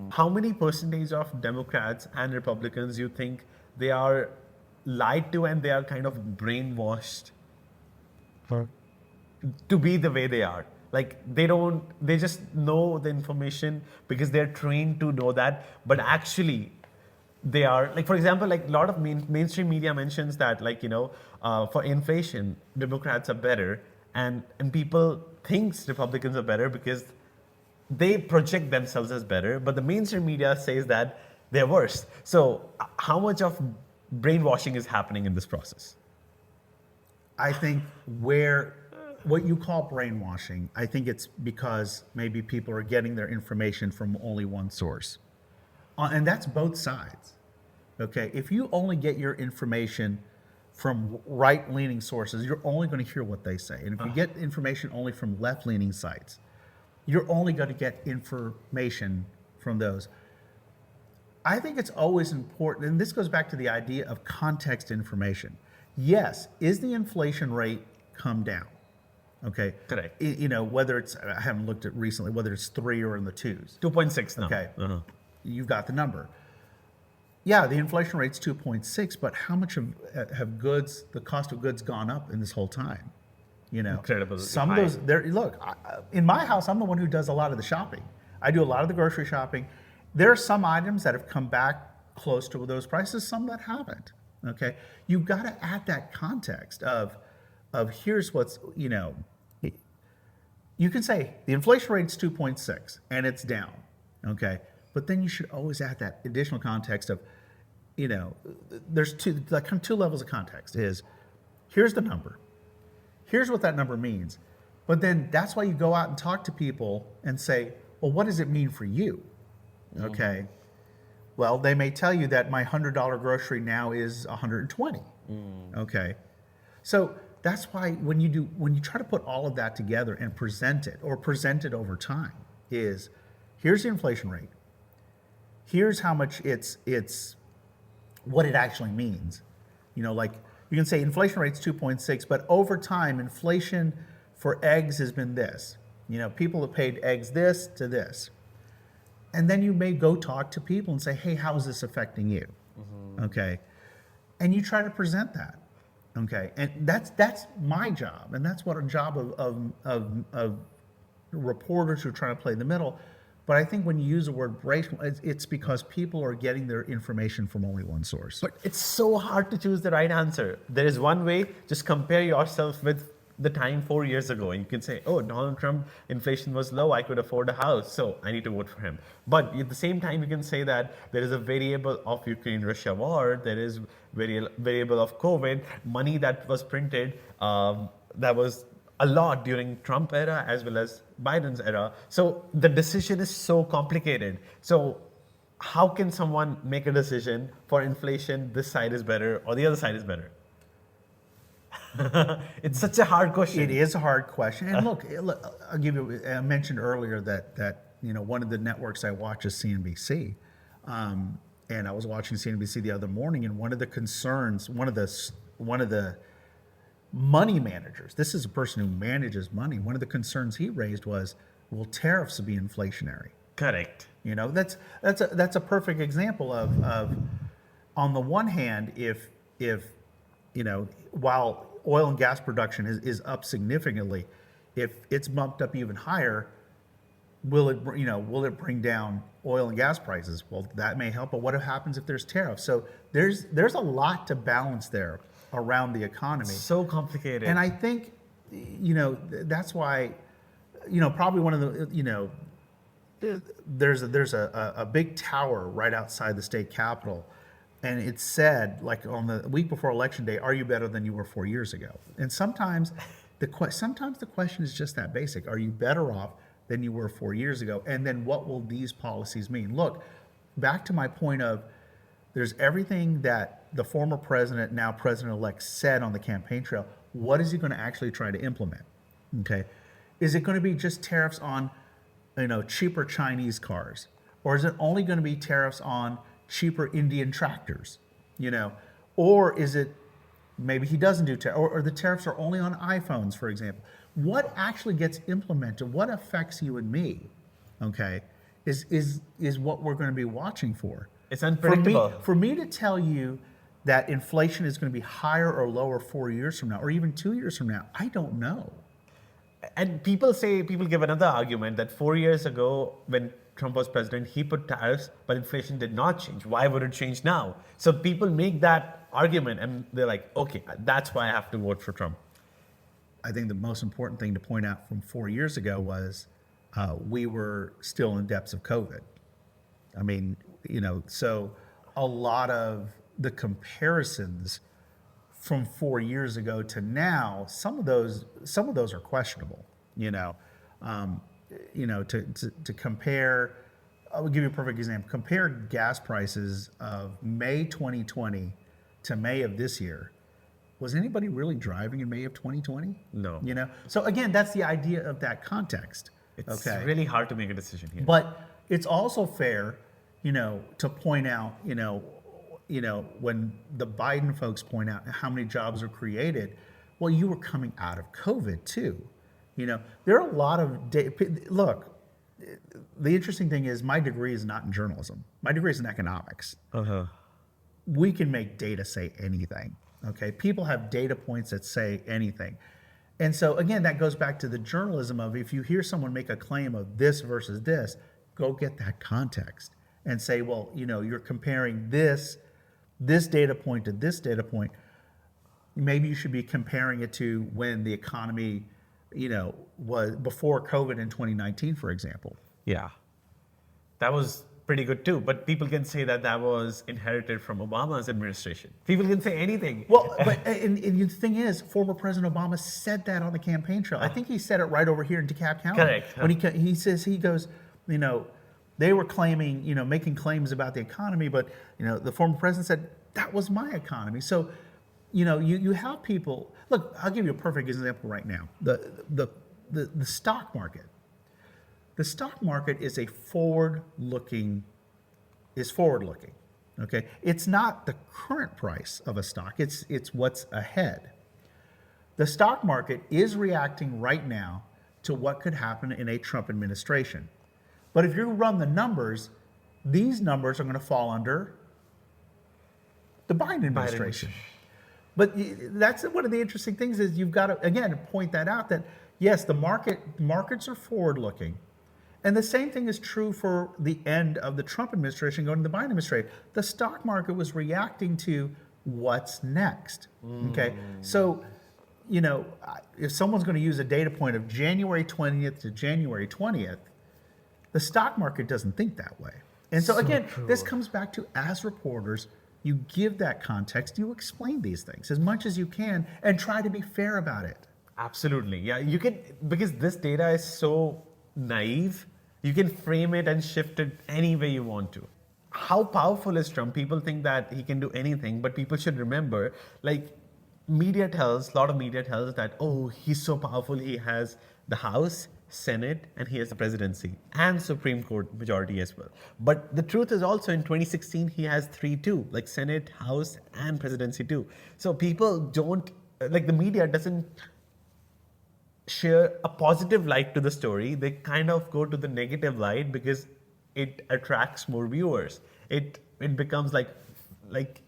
[SPEAKER 2] How many percentage of Democrats and Republicans you think they are lied to and they are kind of brainwashed to be the way they are? Like they just know the information because they're trained to know that, but actually they are, like, for example, like a lot of mainstream media mentions that, like, for inflation, Democrats are better, and people thinks Republicans are better because they project themselves as better, but the mainstream media says that they're worse. So how much of brainwashing is happening in this process?
[SPEAKER 4] I think what you call brainwashing, I think it's because maybe people are getting their information from only one source. And that's both sides, okay? If you only get your information from right-leaning sources, you're only going to hear what they say. And if you get information only from left-leaning sites, you're only going to get information from those. I think it's always important, and this goes back to the idea of context information. Yes, is the inflation rate come down? Okay.
[SPEAKER 2] Correct.
[SPEAKER 4] Whether it's, I haven't looked at recently, whether it's 3 or in the 2s.
[SPEAKER 2] 2.6 now.
[SPEAKER 4] Okay. You've got the number. Yeah, the inflation rate's 2.6, but how much have the cost of goods gone up in this whole time?
[SPEAKER 2] Incredible.
[SPEAKER 4] Some of those, look, in my house, I'm the one who does a lot of the shopping. I do a lot of the grocery shopping. There are some items that have come back close to those prices, some that haven't, okay? You've got to add that context of here's what's, you can say the inflation rate's 2.6 and it's down, okay? But then you should always add that additional context of, there's two levels of context is, here's the number. Here's what that number means. But then that's why you go out and talk to people and say, well, what does it mean for you? Okay. Well, they may tell you that my $100 grocery now is $120. Okay. So that's why when you try to put all of that together and present it over time, is here's the inflation rate. Here's how much it's what it actually means. Like you can say inflation rate's 2.6, but over time inflation for eggs has been this. People have paid eggs this to this. And then you may go talk to people and say, hey, how is this affecting you? Okay. And you try to present that. Okay. And that's my job. And that's what a job of reporters who are trying to play in the middle. But I think when you use the word racial, it's because people are getting their information from only one source.
[SPEAKER 2] But it's so hard to choose the right answer. There is one way, just compare yourself with the time 4 years ago. And you can say, oh, Donald Trump, inflation was low, I could afford a house, so I need to vote for him. But at the same time, you can say that there is a variable of Ukraine-Russia war, there is variable of COVID, money that was printed, that was a lot during Trump era as well as Biden's era. So the decision is so complicated. So how can someone make a decision for inflation, this side is better or the other side is better? It's such a hard question.
[SPEAKER 4] It is a hard question. And look, I'll give you, I mentioned earlier that one of the networks I watch is CNBC. And I was watching CNBC the other morning, and one of the concerns, one of the money managers, this is a person who manages money, one of the concerns he raised was, will tariffs be inflationary?
[SPEAKER 2] Correct.
[SPEAKER 4] That's a perfect example of on the one hand, if while oil and gas production is up significantly, if it's bumped up even higher, will it bring down oil and gas prices? Well, that may help, but what happens if there's tariffs? So there's a lot to balance there around the economy.
[SPEAKER 2] So complicated.
[SPEAKER 4] And I think, that's why, probably one of the, there's a big tower right outside the state capitol. And it said, like on the week before Election Day, are you better than you were 4 years ago? And sometimes the question is just that basic. Are you better off than you were 4 years ago? And then what will these policies mean? Look, back to my point of there's everything that the former president, now president-elect, said on the campaign trail. What is he going to actually try to implement? Okay. Is it going to be just tariffs on, cheaper Chinese cars? Or is it only going to be tariffs on cheaper Indian tractors, or is it maybe he doesn't do tariffs, or the tariffs are only on iPhones, for example? What actually gets implemented, what affects you and me, okay, is what we're going to be watching for.
[SPEAKER 2] It's unpredictable.
[SPEAKER 4] For me to tell you that inflation is going to be higher or lower 4 years from now, or even 2 years from now, I don't know.
[SPEAKER 2] And people give another argument that 4 years ago, when Trump was president, he put tariffs, but inflation did not change. Why would it change now? So people make that argument and they're like, okay, that's why I have to vote for Trump.
[SPEAKER 4] I think the most important thing to point out from 4 years ago was we were still in depths of COVID. I mean, so a lot of the comparisons from 4 years ago to now, some of those are questionable, to compare. I will give you a perfect example. Compare gas prices of May 2020 to May of this year. Was anybody really driving in May of 2020?
[SPEAKER 2] No.
[SPEAKER 4] So again, that's the idea of that context.
[SPEAKER 2] It's really hard to make a decision here.
[SPEAKER 4] But it's also fair, to point out, when the Biden folks point out how many jobs are created, well, you were coming out of COVID too. There are a lot of look. The interesting thing is, my degree is not in journalism. My degree is in economics. We can make data say anything. Okay, people have data points that say anything, and so again, that goes back to the journalism of, if you hear someone make a claim of this versus this, go get that context and say, well, you're comparing this data point to this data point. Maybe you should be comparing it to when the economy, was before COVID in 2019, for example.
[SPEAKER 2] Yeah, that was pretty good too. But people can say that was inherited from Obama's administration. People can say anything.
[SPEAKER 4] Well, but and the thing is, former President Obama said that on the campaign trail. I think he said it right over here in DeKalb County.
[SPEAKER 2] Correct.
[SPEAKER 4] When he goes, they were claiming, making claims about the economy, but the former president said that was my economy. So, you have people. Look, I'll give you a perfect example right now. The stock market. The stock market is forward-looking. Okay, it's not the current price of a stock. It's what's ahead. The stock market is reacting right now to what could happen in a Trump administration. But if you run the numbers, these numbers are going to fall under the Biden administration. But that's one of the interesting things is you've got to, again, point that out that, yes, the markets are forward-looking. And the same thing is true for the end of the Trump administration going to the Biden administration. The stock market was reacting to what's next. Okay, so, you know, if someone's going to use a data point of January 20th to January 20th, the stock market doesn't think that way. And so again, this comes back to, as reporters, you give that context, you explain these things as much as you can and try to be fair about it.
[SPEAKER 2] Absolutely. Yeah, you can, because this data is so naive, you can frame it and shift it any way you want to. How powerful is Trump? People think that he can do anything, but people should remember, like, a lot of media tells that, oh, he's so powerful, he has the House, Senate, and he has the presidency and Supreme Court majority as well. But the truth is also in 2016, he has 3 too, like Senate, House, and presidency too. So people don't, like, the media doesn't share a positive light to the story. They kind of go to the negative light because it attracts more viewers. It becomes like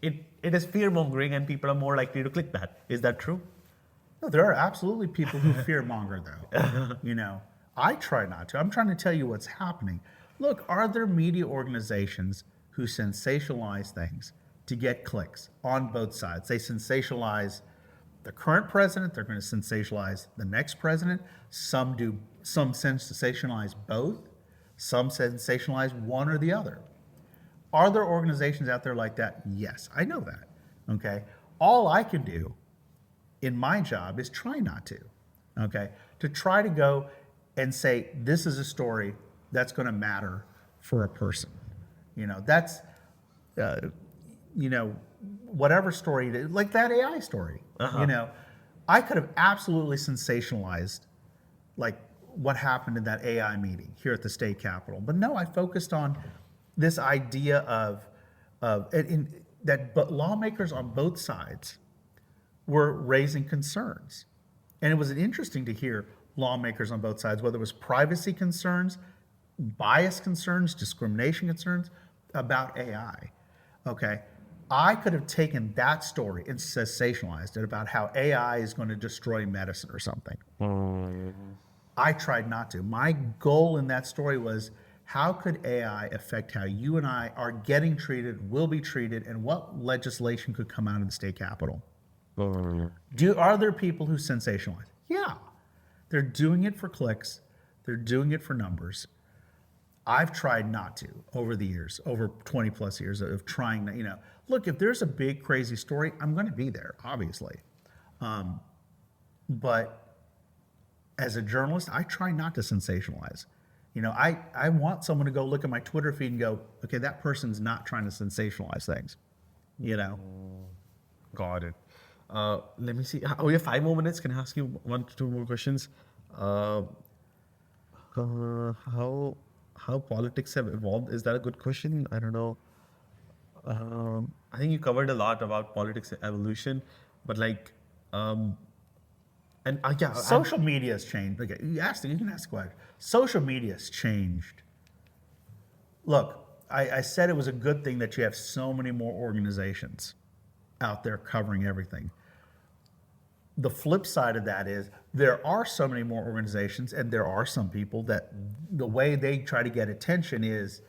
[SPEAKER 2] it is fear mongering, and people are more likely to click that. Is that true?
[SPEAKER 4] No, there are absolutely people who fear monger though. You know, I try not to. I'm trying to tell you what's happening. Look, are there media organizations who sensationalize things to get clicks on both sides? They sensationalize the current president, they're going to sensationalize the next president. Some sensationalize both, some sensationalize one or the other. Are there organizations out there like that? Yes, I know that. Okay. All I can do in my job is try not to. Okay. To try to go and say, this is a story that's going to matter for a person. You know, that's, you know, whatever story it is, like that AI story. You know, I could have absolutely sensationalized like what happened in that AI meeting here at the state capitol, but no, I focused on this idea of but lawmakers on both sides were raising concerns, and it was interesting to hear lawmakers on both sides, whether it was privacy concerns, bias concerns, discrimination concerns about AI. Okay. I could have taken that story and sensationalized it about how AI is going to destroy medicine or something. I tried not to. My goal in that story was, how could AI affect how you and I are getting treated, will be treated, and what legislation could come out of the state capitol? Are there people who sensationalize? Yeah. They're doing it for clicks. They're doing it for numbers. I've tried not to over the years, over 20 plus years of trying to, you know, look, if there's a big crazy story, I'm going to be there, obviously. But as a journalist, I try not to sensationalize. You know, I want someone to go look at my Twitter feed and go, okay, that person's not trying to sensationalize things, you know?
[SPEAKER 2] Got it. Let me see. Oh, we have 5 more minutes. Can I ask you 1 to 2 more questions? How politics have evolved? Is that a good question? I don't know. I think you covered a lot about politics evolution, but like,
[SPEAKER 4] Social media has changed. Okay, you can ask a question. Social media has changed. Look, I said it was a good thing that you have so many more organizations out there covering everything. The flip side of that is there are so many more organizations, and there are some people that the way they try to get attention is,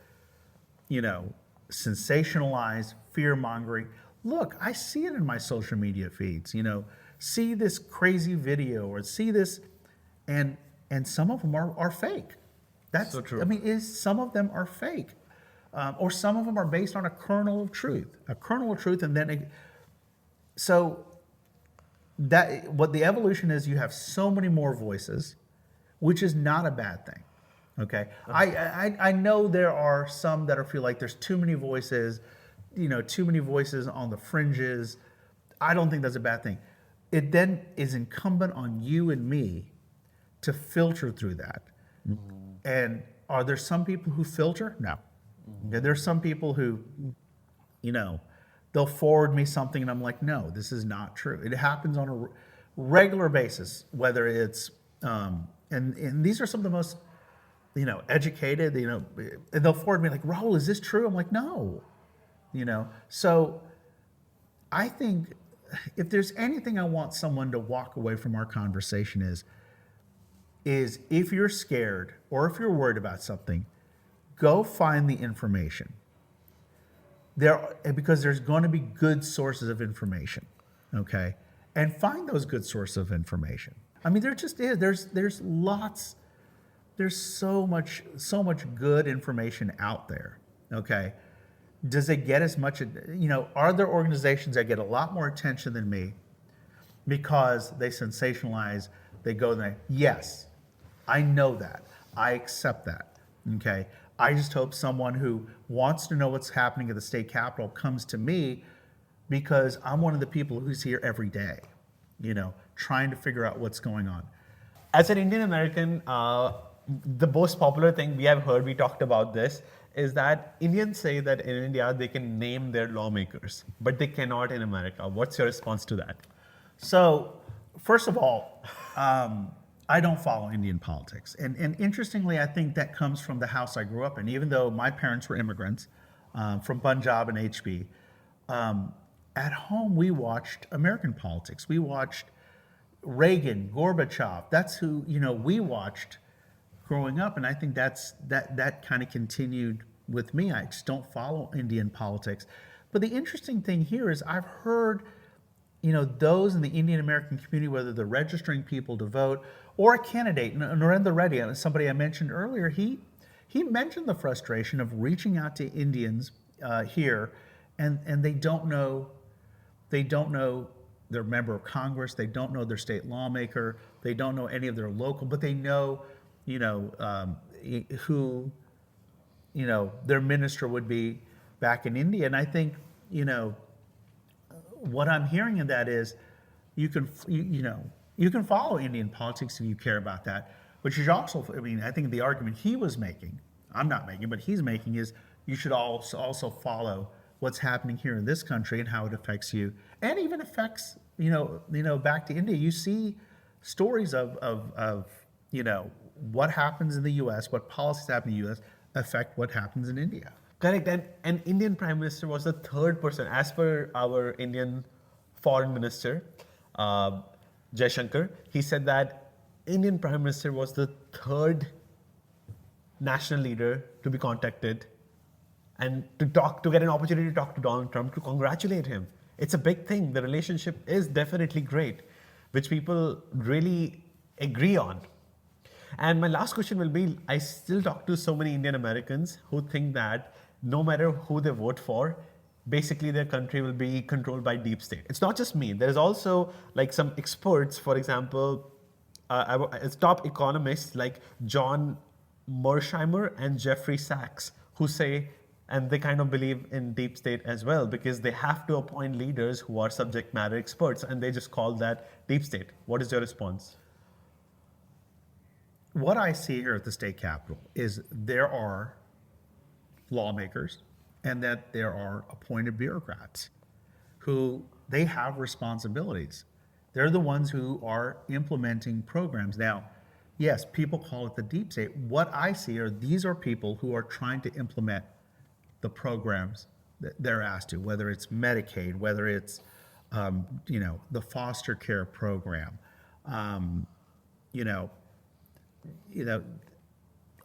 [SPEAKER 4] you know, sensationalize, fear-mongering. Look, I see it in my social media feeds, you know, see this crazy video or see this, and some of them are fake. That's
[SPEAKER 2] so true.
[SPEAKER 4] I mean, some of them are fake. Or some of them are based on a kernel of truth, and then so that what the evolution is, you have so many more voices, which is not a bad thing. Okay, I know there are some that feel like there's too many voices, you know, too many voices on the fringes. I don't think that's a bad thing. It then is incumbent on you and me to filter through that. And are there some people who filter? No. Okay, there's some people who, you know, they'll forward me something and I'm like, no, this is not true. It happens on a regular basis, whether it's and these are some of the most, educated, and they'll forward me like, Rahul, is this true? I'm like, no, So I think if there's anything I want someone to walk away from our conversation is if you're scared or if you're worried about something, go find the information. Because there's going to be good sources of information, okay? And find those good sources of information. I mean, there just is. There's lots. There's so much good information out there, okay? Does it get as much? Are there organizations that get a lot more attention than me because they sensationalize? They go there. Yes, I know that. I accept that. Okay. I just hope someone who wants to know what's happening at the state capitol comes to me because I'm one of the people who's here every day, trying to figure out what's going on.
[SPEAKER 2] As an Indian American, the most popular thing we have heard, we talked about this, is that Indians say that in India they can name their lawmakers, but they cannot in America. What's your response to that?
[SPEAKER 4] So, first of all, I don't follow Indian politics. And interestingly, I think that comes from the house I grew up in. Even though my parents were immigrants from Punjab and HB, at home we watched American politics. We watched Reagan, Gorbachev. That's who, we watched growing up. And I think that kind of continued with me. I just don't follow Indian politics. But the interesting thing here is I've heard those in the Indian American community, whether they're registering people to vote or a candidate, Narendra Reddy, somebody I mentioned earlier, he mentioned the frustration of reaching out to Indians here, and they don't know their member of Congress, they don't know their state lawmaker, they don't know any of their local, but they know, who, their minister would be back in India. And I think, what I'm hearing in that is you can follow Indian politics if you care about that, but you should also, I think the argument he was making, I'm not making, but he's making is you should also follow what's happening here in this country and how it affects you, and even affects, back to India. You see stories of what happens in the U.S., what policies happen in the U.S. affect what happens in India.
[SPEAKER 2] Correct. And an Indian Prime Minister was the third person, as per our Indian Foreign Minister, Jaishankar. He said that Indian Prime Minister was the third national leader to be contacted and to get an opportunity to talk to Donald Trump, to congratulate him. It's a big thing. The relationship is definitely great, which people really agree on. And my last question will be, I still talk to so many Indian Americans who think that no matter who they vote for, basically their country will be controlled by deep state. It's not just me. There's also like some experts, for example, top economists like John Mersheimer and Jeffrey Sachs, who say, and they kind of believe in deep state as well, because they have to appoint leaders who are subject matter experts, and they just call that deep state. What is your response?
[SPEAKER 4] What I see here at the state capitol is there are lawmakers and that there are appointed bureaucrats who they have responsibilities. They're the ones who are implementing programs. Now, yes, people call it the deep state. What I see are these are people who are trying to implement the programs that they're asked to, whether it's Medicaid, whether it's the foster care program,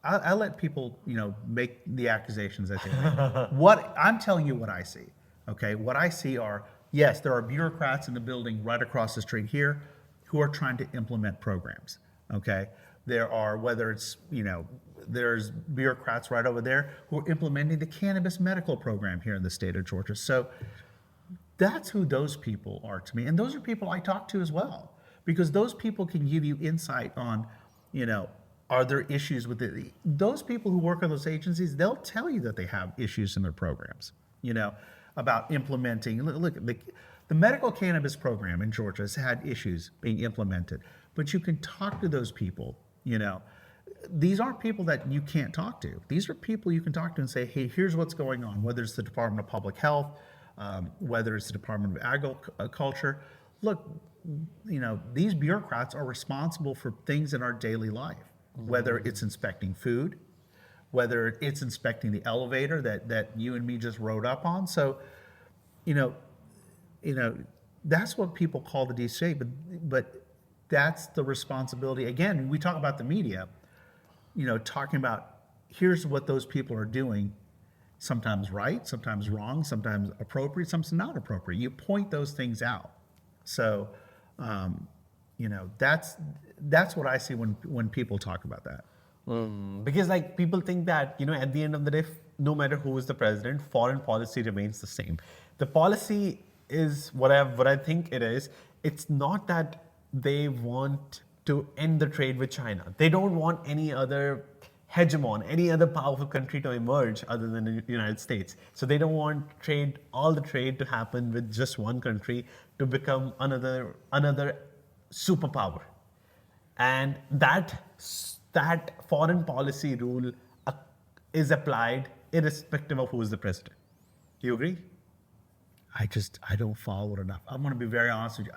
[SPEAKER 4] I let people, make the accusations that they make. What I'm telling you, what I see, okay? What I see are, yes, there are bureaucrats in the building right across the street here who are trying to implement programs, okay? There are, whether it's, there's bureaucrats right over there who are implementing the cannabis medical program here in the state of Georgia. So that's who those people are to me. And those are people I talk to as well, because those people can give you insight on, are there issues with it? Those people who work on those agencies, they'll tell you that they have issues in their programs, about implementing. Look, the medical cannabis program in Georgia has had issues being implemented, but you can talk to those people, These aren't people that you can't talk to. These are people you can talk to and say, hey, here's what's going on, whether it's the Department of Public Health, whether it's the Department of Agriculture. look, these bureaucrats are responsible for things in our daily life, whether it's inspecting food, whether it's inspecting the elevator that you and me just rode up on. So, you know, that's what people call the DCA, but that's the responsibility. Again, we talk about the media, talking about here's what those people are doing, sometimes right, sometimes wrong, sometimes appropriate, sometimes not appropriate. You point those things out. So, that's what I see when people talk about that.
[SPEAKER 2] Because like people think that, at the end of the day, no matter who is the president, foreign policy remains the same. The policy is what I think it is. It's not that they want to end the trade with China. They don't want any other hegemon, any other powerful country to emerge other than the United States. So they don't want all the trade to happen with just one country to become another superpower. And that foreign policy rule is applied irrespective of who is the president. Do you agree?
[SPEAKER 4] I don't follow it enough. I'm going to be very honest with you.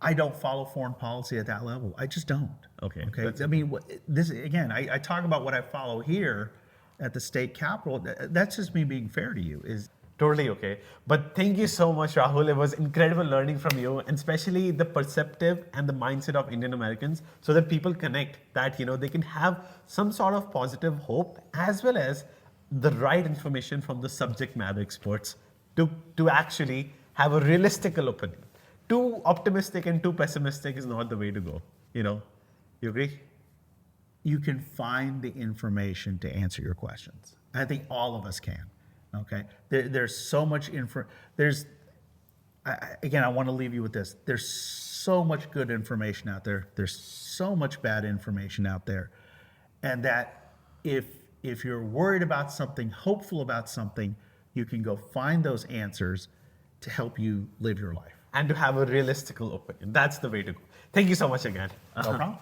[SPEAKER 4] I don't follow foreign policy at that level. I just don't.
[SPEAKER 2] Okay.
[SPEAKER 4] I mean, this again, I talk about what I follow here at the state capitol. That's just me being fair to you. Is
[SPEAKER 2] Totally okay. But thank you so much, Rahul. It was incredible learning from you, and especially the perceptive and the mindset of Indian Americans, so that people connect that, they can have some sort of positive hope as well as the right information from the subject matter experts to actually have a realistic opinion. Too optimistic and too pessimistic is not the way to go. You agree?
[SPEAKER 4] you can find the information to answer your questions. I think all of us can. Okay, there's so much info. Again, I want to leave you with this. There's so much good information out there. There's so much bad information out there, and that if you're worried about something, hopeful about something, you can go find those answers to help you live your life.
[SPEAKER 2] And to have a realistic opinion. That's the way to go. Thank you so much again.
[SPEAKER 4] No problem.